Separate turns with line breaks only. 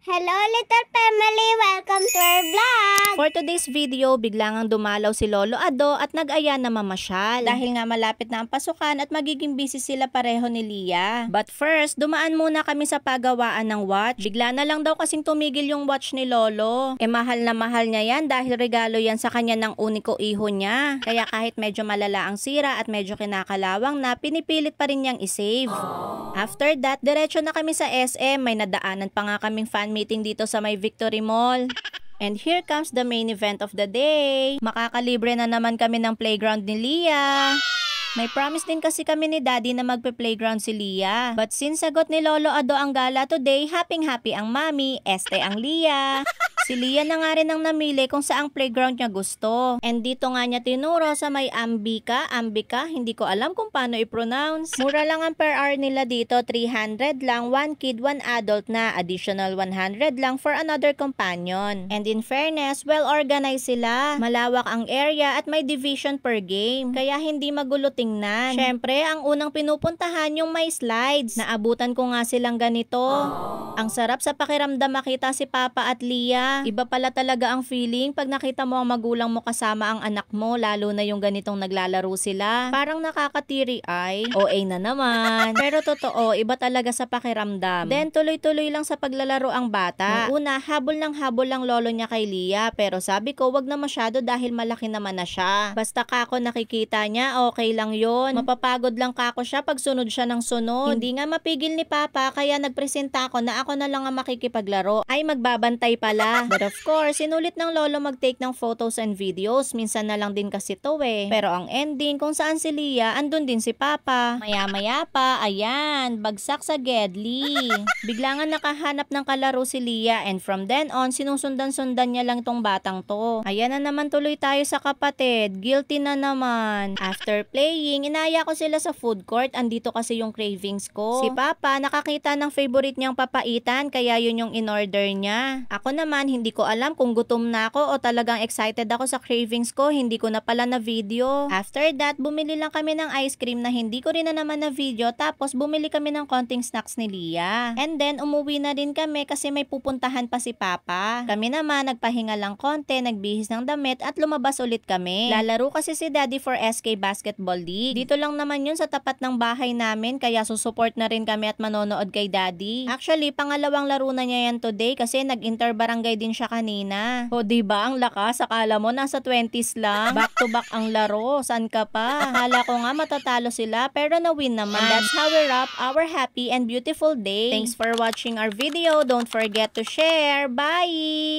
Hello little family! Welcome to our vlog!
For today's video, biglang dumalaw si Lolo Ado at nag-aya na mamasyal. Dahil nga malapit na ang pasukan at magiging busy sila pareho ni Lia. But first, dumaan muna kami sa pagawaan ng watch. Bigla na lang daw kasing tumigil yung watch ni Lolo. Mahal na mahal niya yan dahil regalo yan sa kanya ng uniko iho niya. Kaya kahit medyo malala ang sira at medyo kinakalawang na, pinipilit pa rin niyang isave. After that, diretso na kami sa SM. May nadaanan pa nga kaming fan meeting dito sa may Victory Mall. And here comes the main event of the day. Makakalibre na naman kami ng playground ni Lia. May promise din kasi kami ni Daddy na magpe-playground si Lia. But since sagot ni Lolo Ado ang gala today, happy ang mami, ang Lia. Si Lia na nga rin ang namili kung saang playground niya gusto. And dito nga niya tinuro sa may Ambika, hindi ko alam kung paano i-pronounce. Mura lang ang per hour nila dito, 300 lang, 1 kid, 1 adult na, additional 100 lang for another companion. And in fairness, well organized sila. Malawak ang area at may division per game, kaya hindi magulo tingnan. Syempre, ang unang pinupuntahan yung may slides. Naabutan ko nga silang ganito. Ang sarap sa pakiramdam makita si Papa at Lia. Iba pala talaga ang feeling pag nakita mo ang magulang mo kasama ang anak mo, lalo na yung ganitong naglalaro sila. Parang nakakatiri ay. OA na naman. Pero totoo, iba talaga sa pakiramdam. Then tuloy-tuloy lang sa paglalaro ang bata. Nung una, habol lang lolo niya kay Lia, pero sabi ko wag na masyado dahil malaki naman na siya. Basta kako nakikita niya, okay lang yon. Mapapagod lang kako siya pag sunod siya ng sunod. Hindi nga mapigil ni Papa, kaya nagpresenta ako na ako na lang ang makikipaglaro. Ay magbabantay pala. But of course, sinulit ng lolo mag-take ng photos and videos. Minsan na lang din kasi to eh. Pero ang ending, kung saan si Lia, andun din si Papa. Maya-maya pa, ayan, bagsak sa Gedli. Bigla nga nakahanap ng kalaro si Lia, and from then on, sinusundan-sundan niya lang tong batang to. Ayan na naman tuloy tayo sa kapatid. Guilty na naman. After playing, inaya ko sila sa food court. Andito kasi yung cravings ko. Si Papa, nakakita ng favorite niyang papaitan, kaya yun yung in-order niya. Ako naman, hindi ko alam kung gutom na ako o talagang excited ako sa cravings ko, hindi ko na pala na video. After that, bumili lang kami ng ice cream na hindi ko rin na naman na video, tapos bumili kami ng konting snacks ni Lia. And then, umuwi na rin kami kasi may pupuntahan pa si Papa. Kami naman, nagpahinga lang konti, nagbihis ng damit at lumabas ulit kami. Lalaro kasi si Daddy for SK Basketball League. Dito lang naman yun sa tapat ng bahay namin, kaya susupport na rin kami at manonood kay Daddy. Actually, pangalawang laro na niya yan today kasi nag-interbarangay din siya kanina. O diba ang lakas? Akala mo nasa 20s lang? Back to back ang laro. Saan ka pa? Akala ko nga matatalo sila pero na-win naman. And that's how we wrap our happy and beautiful day. Thanks for watching our video. Don't forget to share. Bye!